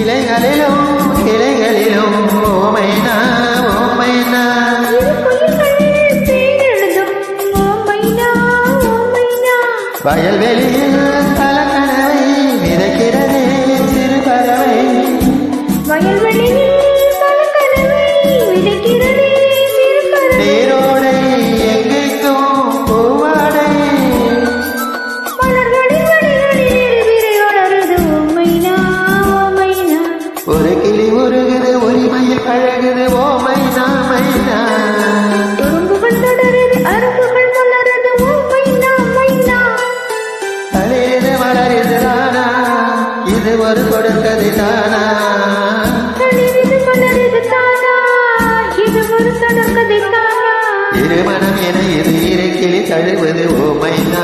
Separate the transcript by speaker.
Speaker 1: இலைகளிலும் கிளைகளிலும் ஓமைனா ஓமைனா வயல்வெளியில் பல கனவை மிதக்கிறதே சிறு பறவை நீரோடை எங்கெங்கும் பூவாடை ஒரு கிளி உருகுது ஒளிமையில் பழகுது ஓமைனா மைனா தளிரிது மலரிது தானா இது ஒரு கொடுக்கது தானா இருமணம் என இது இரு கிளி தழுவது ஓமைனா